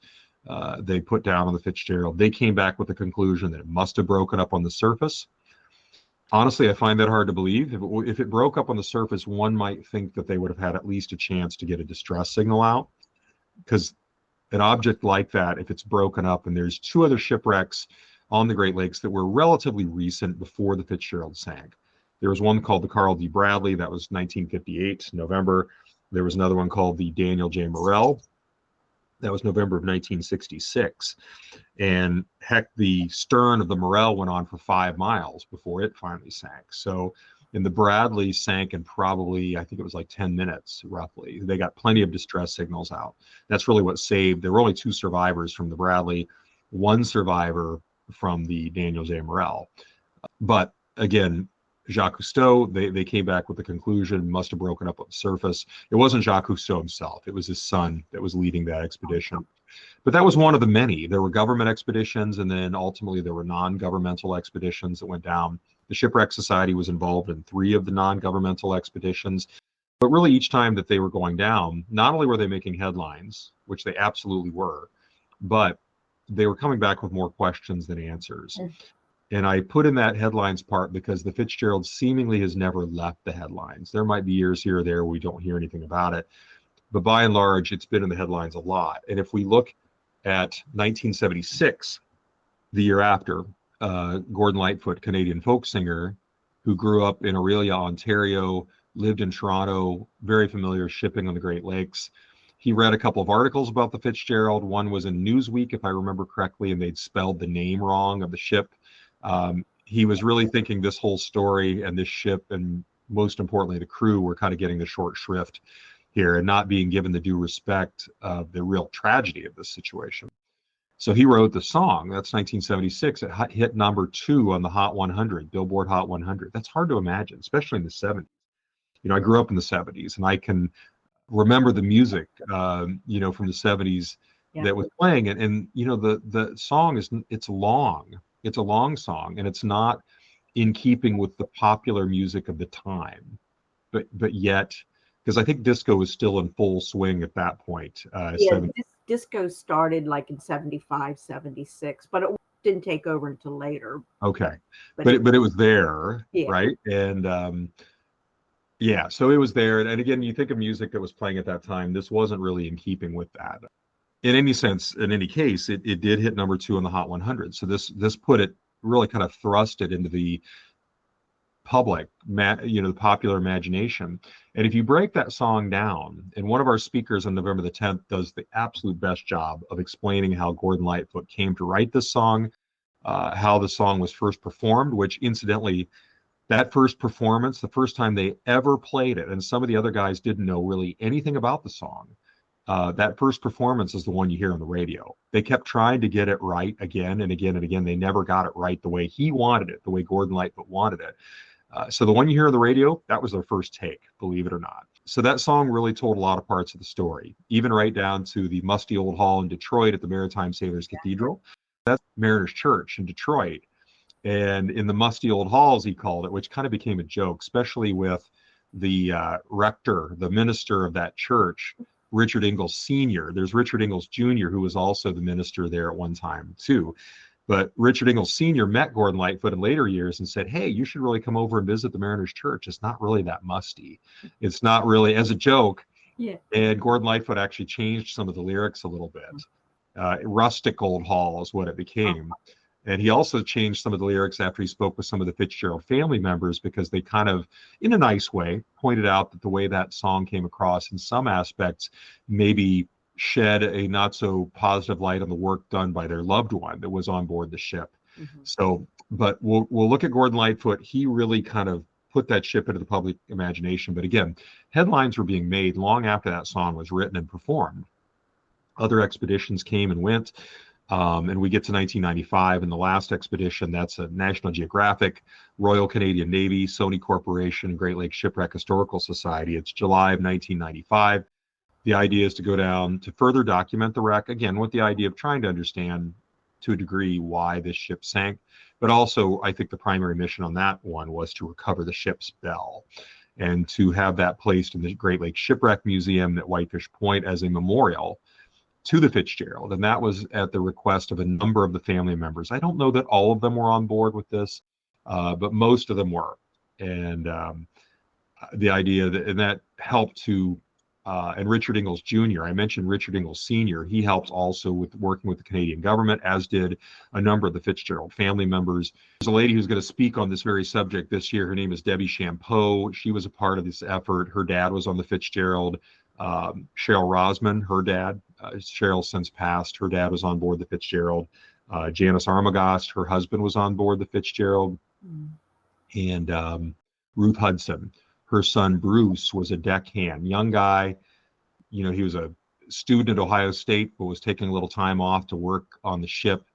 Speaker 2: they put down on the Fitzgerald. They came back with the conclusion that it must have broken up on the surface. Honestly, I find that hard to believe. If it broke up on the surface, one might think that they would have had at least a chance to get a distress signal out, because an object like that, if it's broken up, and there's two other shipwrecks on the Great Lakes that were relatively recent before the Fitzgerald sank. There was one called the Carl D. Bradley, that was 1958, November. There was another one called the Daniel J. Morrell. That was November of 1966. And heck, the stern of the Morrell went on for 5 miles before it finally sank. So, and the Bradley sank in probably, I think it was like 10 minutes, roughly. They got plenty of distress signals out. That's really what saved. There were only 2 survivors from the Bradley, 1 survivor from the Daniel J. Morrell. But again, Jacques Cousteau, they came back with the conclusion, must have broken up on the surface. It wasn't Jacques Cousteau himself. It was his son that was leading that expedition. But that was one of the many. There were government expeditions, and then ultimately there were non-governmental expeditions that went down. The Shipwreck Society was involved in 3 of the non-governmental expeditions. But really, each time that they were going down, not only were they making headlines, which they absolutely were, but they were coming back with more questions than answers. And I put in that headlines part because the Fitzgerald seemingly has never left the headlines. There might be years here or there where we don't hear anything about it, but by and large, it's been in the headlines a lot. And if we look at 1976, the year after, Gordon Lightfoot, Canadian folk singer, who grew up in Aurelia, Ontario, lived in Toronto, very familiar shipping on the Great Lakes. He read a couple of articles about the Fitzgerald. One was in Newsweek, if I remember correctly, and they'd spelled the name wrong of the ship. He was really thinking this whole story and this ship, and most importantly, the crew, were kind of getting the short shrift here and not being given the due respect of the real tragedy of this situation. So he wrote the song. That's 1976. It hit number 2 on the Hot 100, Billboard Hot 100. That's hard to imagine, especially in the 70s. You know, I grew up in the 70s, and I can remember the music, you know, from the 70s that was playing. And you know, the song it's long. It's a long song, and it's not in keeping with the popular music of the time. But yet, because I think disco was still in full swing at that point.
Speaker 1: Disco started like in 75, 76, but it didn't take over until later.
Speaker 2: Okay. But it was there, right? And yeah, so it was there. And again, you think of music that was playing at that time. This wasn't really in keeping with that. In any sense, in any case, it did hit number 2 on the Hot 100. So this put it, really kind of thrust it into the public, the popular imagination. And if you break that song down, and one of our speakers on November the 10th does the absolute best job of explaining how Gordon Lightfoot came to write this song, how the song was first performed, which incidentally, that first performance, the first time they ever played it, and some of the other guys didn't know really anything about the song. That first performance is the one you hear on the radio. They kept trying to get it right again and again and again. They never got it right the way he wanted it, the way Gordon Lightfoot wanted it. So the one you hear on the radio, that was their first take, believe it or not. So that song really told a lot of parts of the story, even right down to the musty old hall in Detroit at the Maritime Sailors Cathedral. That's Mariners Church in Detroit. And in the musty old halls, he called it, which kind of became a joke, especially with the rector, the minister of that church, Richard Ingalls Sr. There's Richard Ingalls Jr., who was also the minister there at one time, too. But Richard Ingalls Sr. met Gordon Lightfoot in later years and said, hey, you should really come over and visit the Mariners Church. It's not really that musty. It's not really, as a joke.
Speaker 1: Yeah.
Speaker 2: And Gordon Lightfoot actually changed some of the lyrics a little bit. Rustic old hall is what it became. And he also changed some of the lyrics after he spoke with some of the Fitzgerald family members, because they kind of, in a nice way, pointed out that the way that song came across in some aspects maybe shed a not so positive light on the work done by their loved one that was on board the ship.
Speaker 1: Mm-hmm.
Speaker 2: So, but we'll look at Gordon Lightfoot. He really kind of put that ship into the public imagination. But again, headlines were being made long after that song was written and performed. Other expeditions came and went. And we get to 1995, and the last expedition, that's a National Geographic, Royal Canadian Navy, Sony Corporation, Great Lakes Shipwreck Historical Society. It's July of 1995. The idea is to go down to further document the wreck, again, with the idea of trying to understand to a degree why this ship sank. But also, I think the primary mission on that one was to recover the ship's bell and to have that placed in the Great Lakes Shipwreck Museum at Whitefish Point as a memorial to the Fitzgerald. And that was at the request of a number of the family members. I don't know that all of them were on board with this, but most of them were. And the idea that helped to, and Richard Ingalls Jr., I mentioned Richard Ingalls Sr., he helped also with working with the Canadian government, as did a number of the Fitzgerald family members. There's a lady who's going to speak on this very subject this year. Her name is Debbie Champeau. She was a part of this effort. Her dad was on the Fitzgerald. Cheryl Rosman, her dad, Cheryl since passed, her dad was on board the Fitzgerald. Janice Armagast, her husband, was on board the Fitzgerald. And Ruth Hudson, her son Bruce, was a deckhand, young guy. You know, he was a student at Ohio State, but was taking a little time off to work on the ship.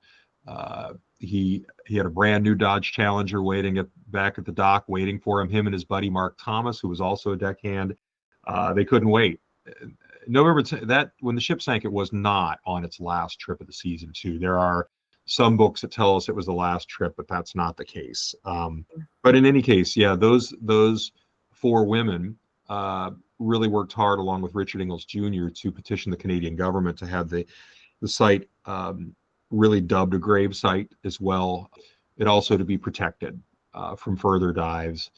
Speaker 2: He had a brand new Dodge Challenger waiting back at the dock, waiting for him. Him and his buddy Mark Thomas, who was also a deckhand. They couldn't wait. When the ship sank, it was not on its last trip of the season, too. There are some books that tell us it was the last trip, but that's not the case. But in any case, yeah, those four women really worked hard, along with Richard Ingalls Jr., to petition the Canadian government to have the site really dubbed a grave site as well. It also to be protected from further dives.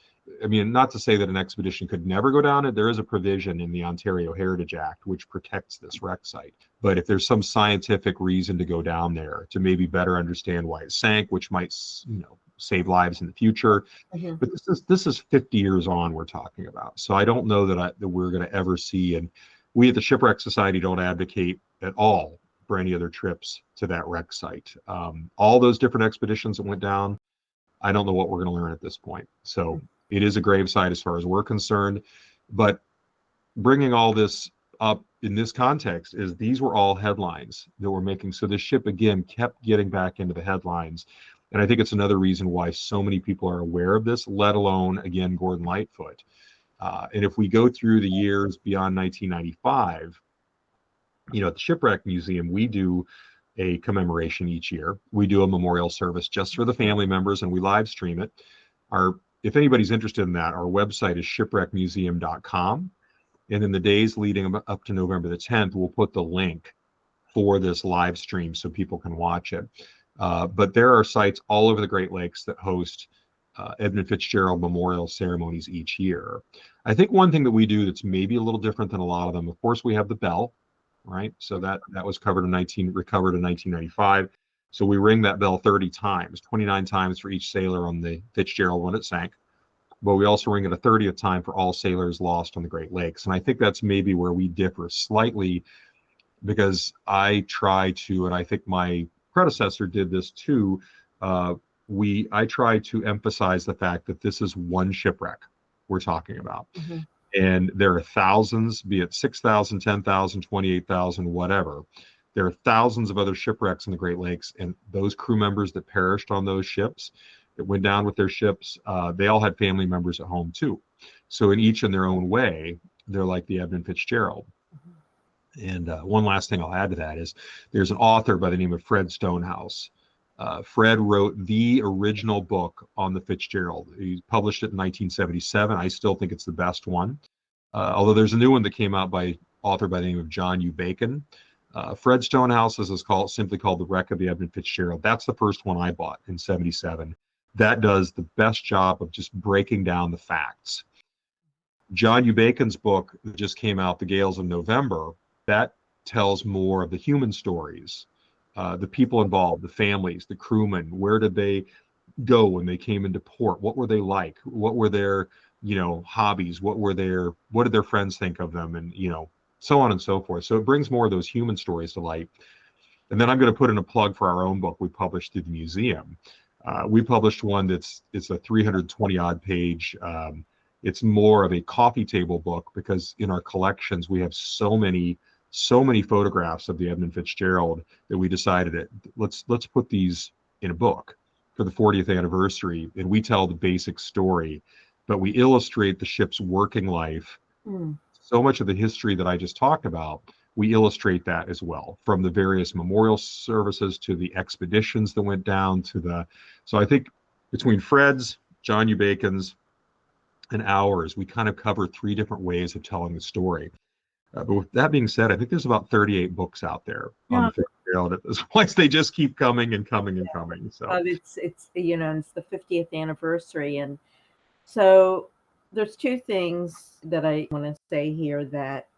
Speaker 2: I mean, not to say that an expedition could never go down it. There is a provision in the Ontario Heritage Act which protects this wreck site. But if there's some scientific reason to go down there to maybe better understand why it sank, which might, save lives in the future. Mm-hmm. But this is 50 years on we're talking about. So I don't know that we're going to ever see, and we at the Shipwreck Society don't advocate at all for any other trips to that wreck site. All those different expeditions that went down, I don't know what we're going to learn at this point. So it is a gravesite as far as we're concerned. But bringing all this up in this context is these were all headlines that we're making. So the ship, again, kept getting back into the headlines. And I think it's another reason why so many people are aware of this, let alone, again, Gordon Lightfoot. And if we go through the years beyond 1995, at the Shipwreck Museum, we do a commemoration each year. We do a memorial service just for the family members, and we live stream it. If anybody's interested in that, our website is shipwreckmuseum.com. And in the days leading up to November the 10th, we'll put the link for this live stream so people can watch it. But there are sites all over the Great Lakes that host Edmund Fitzgerald memorial ceremonies each year. I think one thing that we do that's maybe a little different than a lot of them, of course, we have the bell, right? So that was recovered in 1995. So we ring that bell 30 times, 29 times for each sailor on the Fitzgerald when it sank, but we also ring it a 30th time for all sailors lost on the Great Lakes. And I think that's maybe where we differ slightly, because I try to, and I think my predecessor did this too. I try to emphasize the fact that this is one shipwreck we're talking about.
Speaker 1: Mm-hmm.
Speaker 2: And there are thousands, be it 6,000, 10,000, 28,000, whatever. There are thousands of other shipwrecks in the Great Lakes, and those crew members that perished on those ships, that went down with their ships, they all had family members at home too. So in each in their own way, they're like the Edmund Fitzgerald. And one last thing I'll add to that is there's an author by the name of Fred Stonehouse. Fred wrote the original book on the Fitzgerald. He published it in 1977. I still think it's the best one. Although there's a new one that came out by author by the name of John U. Bacon. Fred Stonehouse is simply called The Wreck of the Edmund Fitzgerald. That's the first one I bought in 77. That does the best job of just breaking down the facts. John U. Bacon's book that just came out, The Gales of November, that tells more of the human stories, the people involved, the families, the crewmen. Where did they go when they came into port? What were they like? What were their, hobbies? What did their friends think of them? And, so on and so forth. So it brings more of those human stories to light. And then I'm going to put in a plug for our own book we published through the museum. We published one it's a 320 odd page. It's more of a coffee table book, because in our collections we have so many photographs of the Edmund Fitzgerald that we decided that let's put these in a book for the 40th anniversary, and we tell the basic story, but we illustrate the ship's working life. So much of the history that I just talked about, we illustrate that as well, from the various memorial services to the expeditions that went down to so I think between Fred's, John U. Bacon's, and ours, we kind of cover 3 different ways of telling the story. But with that being said, I think there's about 38 books out there on the Fitzgerald at this point. They just keep coming and coming and coming. So
Speaker 1: it's it's the 50th anniversary, and so there's 2 things that I want to say here. That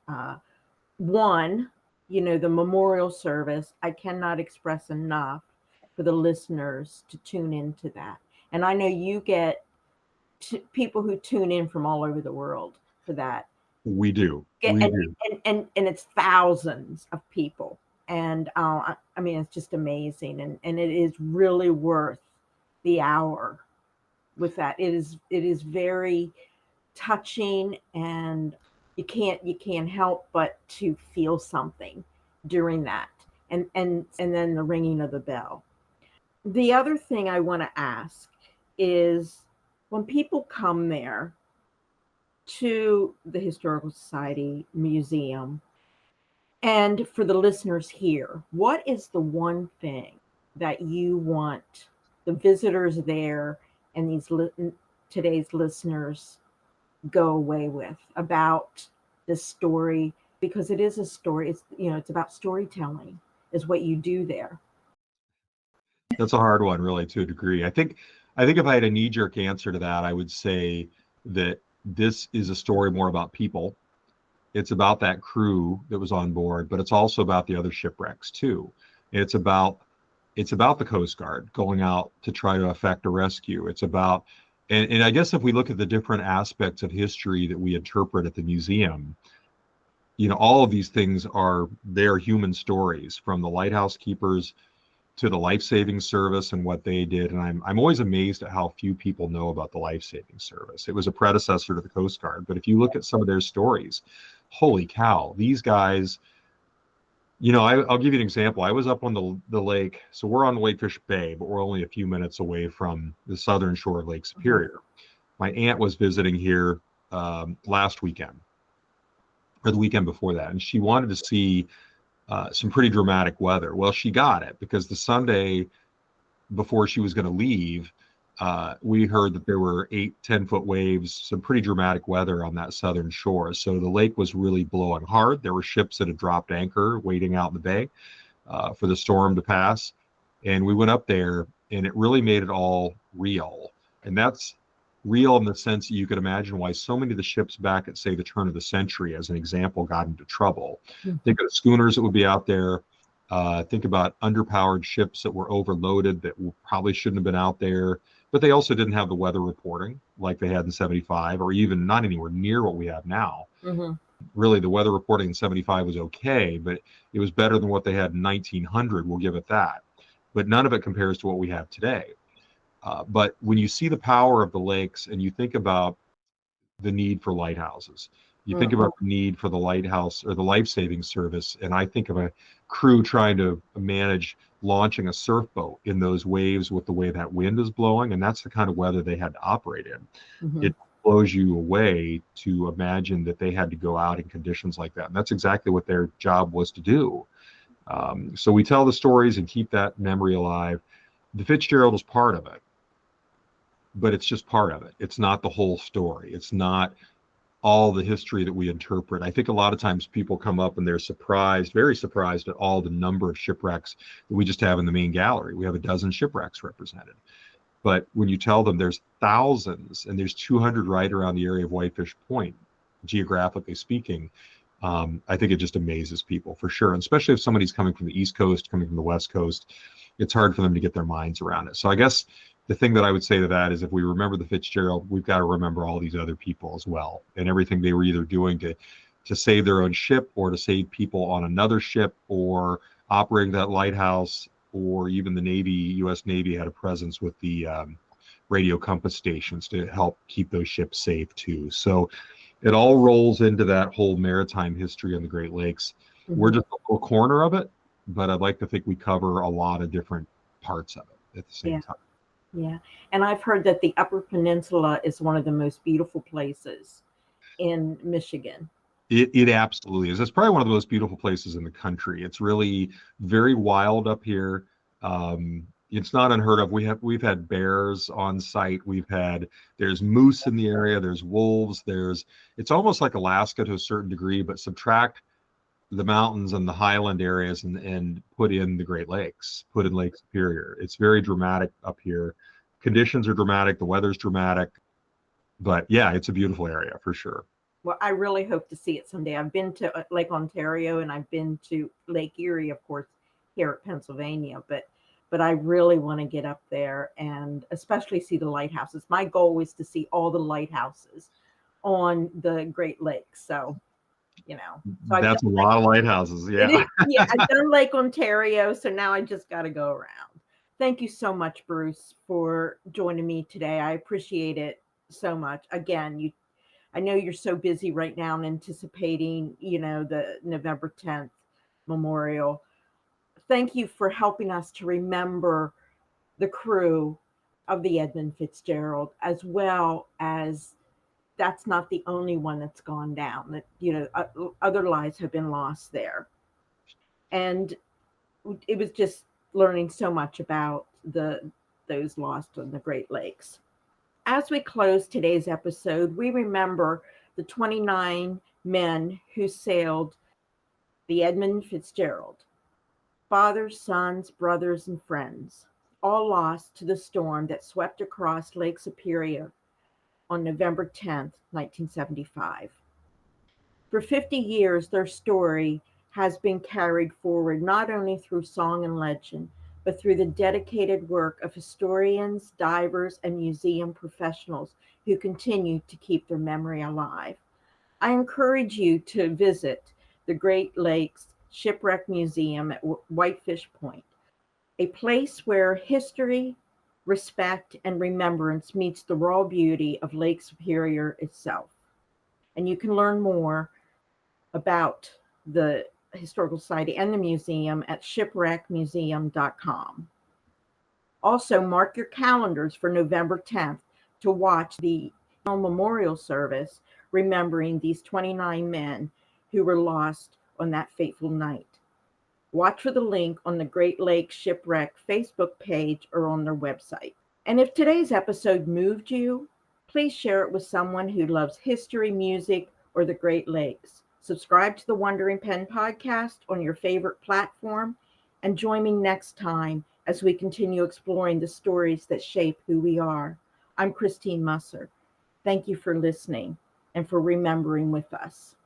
Speaker 1: one, the memorial service, I cannot express enough for the listeners to tune into that. And I know you get people who tune in from all over the world for that.
Speaker 2: We do.
Speaker 1: And it's thousands of people. And I mean, it's just amazing. And it is really worth the hour with that. It is very touching, and you can't help but to feel something during that. And then the ringing of the bell. The other thing I want to ask is, when people come there to the Historical Society Museum, and for the listeners here, what is the one thing that you want the visitors there and today's listeners go away with about this story? Because it is a story. It's about storytelling, is what you do there.
Speaker 2: That's a hard one, really, to a degree. I think if I had a knee-jerk answer to that, I would say that this is a story more about people. It's about that crew that was on board, but it's also about the other shipwrecks too. It's about the Coast Guard going out to try to effect a rescue. It's about, and I guess if we look at the different aspects of history that we interpret at the museum, all of these things are their human stories, from the lighthouse keepers to the life-saving service and what they did. And I'm always amazed at how few people know about the life-saving service. It was a predecessor to the Coast Guard, but if you look at some of their stories, holy cow, these guys, I'll give you an example. I was up on the lake, so we're on Whitefish Bay, but we're only a few minutes away from the southern shore of Lake Superior. My aunt was visiting here last weekend, or the weekend before that, and she wanted to see some pretty dramatic weather. Well, she got it, because the Sunday before she was going to leave, we heard that there were 8-10 foot waves, some pretty dramatic weather on that southern shore. So the lake was really blowing hard. There were ships that had dropped anchor waiting out in the bay for the storm to pass. And we went up there, and it really made it all real. And that's real in the sense that you could imagine why so many of the ships back at, say, the turn of the century, as an example, got into trouble. Think of the schooners that would be out there. Think about underpowered ships that were overloaded that probably shouldn't have been out there. but they also didn't have the weather reporting like they had in 75, or even not anywhere near what we have now.
Speaker 1: Mm-hmm.
Speaker 2: Really, the weather reporting in 75 was okay, but it was better than what they had in 1900. We'll give it that. But none of it compares to what we have today. But when you see the power of the lakes and you think about the need for lighthouses, you think
Speaker 1: Mm-hmm.
Speaker 2: about the need for the lighthouse or the life-saving service, and I think of a crew trying to manage launching a surf boat in those waves with the way that wind is blowing, and that's the kind of weather they had to operate in.
Speaker 1: Mm-hmm.
Speaker 2: It blows you away to imagine that they had to go out in conditions like that, and that's exactly what their job was to do. So we tell the stories and keep that memory alive. The Fitzgerald is part of it, but it's just part of it. It's not the whole story. It's not all the history that we interpret. I think a lot of times people come up and they're surprised, very surprised at all the number of shipwrecks that we just have in the main gallery. We have a dozen shipwrecks represented. But when you tell them there's thousands, and there's 200 right around the area of Whitefish Point, geographically speaking, I think it just amazes people for sure. And especially if somebody's coming from the East Coast, coming from the West Coast, it's hard for them to get their minds around it. So I guess the thing that I would say to that is, if we remember the Fitzgerald, we've got to remember all these other people as well, and everything they were either doing to save their own ship, or to save people on another ship, or operating that lighthouse, or even the Navy, U.S. Navy had a presence with the radio compass stations to help keep those ships safe too. So it all rolls into that whole maritime history on the Great Lakes.
Speaker 1: Mm-hmm.
Speaker 2: We're just a little corner of it, but I'd like to think we cover a lot of different parts of it at the same time.
Speaker 1: Yeah. And I've heard that the Upper Peninsula is one of the most beautiful places in Michigan.
Speaker 2: It absolutely is. It's probably one of the most beautiful places in the country. It's really very wild up here. It's not unheard of. We've had bears on site. There's moose in the area. There's wolves. It's almost like Alaska to a certain degree, but subtract the mountains and the highland areas and put in the Great Lakes, put in Lake Superior. It's very dramatic up here. Conditions are dramatic. The weather's dramatic. But yeah, it's a beautiful area for sure.
Speaker 1: Well, I really hope to see it someday. I've been to Lake Ontario, and I've been to Lake Erie, of course, here at Pennsylvania, but I really want to get up there and especially see the lighthouses. My goal is to see all the lighthouses on the Great Lakes. So
Speaker 2: That's a lot of lighthouses. Yeah.
Speaker 1: Yeah, I've done Lake Ontario, so now I just got to go around. Thank you so much, Bruce, for joining me today. I appreciate it so much. Again, I know you're so busy right now and anticipating, the November 10th memorial. Thank you for helping us to remember the crew of the Edmund Fitzgerald, as well as that's not the only one that's gone down, that, other lives have been lost there. And it was just learning so much about those lost on the Great Lakes. As we close today's episode, we remember the 29 men who sailed the Edmund Fitzgerald. Fathers, sons, brothers, and friends, all lost to the storm that swept across Lake Superior on November 10th, 1975. For 50 years, their story has been carried forward not only through song and legend, but through the dedicated work of historians, divers, and museum professionals who continue to keep their memory alive. I encourage you to visit the Great Lakes Shipwreck Museum at Whitefish Point, a place where history, respect, and remembrance meets the raw beauty of Lake Superior itself. And you can learn more about the Historical Society and the museum at shipwreckmuseum.com. Also, mark your calendars for November 10th to watch the memorial service remembering these 29 men who were lost on that fateful night. Watch for the link on the Great Lakes Shipwreck Facebook page or on their website. And if today's episode moved you, please share it with someone who loves history, music, or the Great Lakes. Subscribe to the Wandering Pen podcast on your favorite platform, and join me next time as we continue exploring the stories that shape who we are. I'm Christine Musser. Thank you for listening and for remembering with us.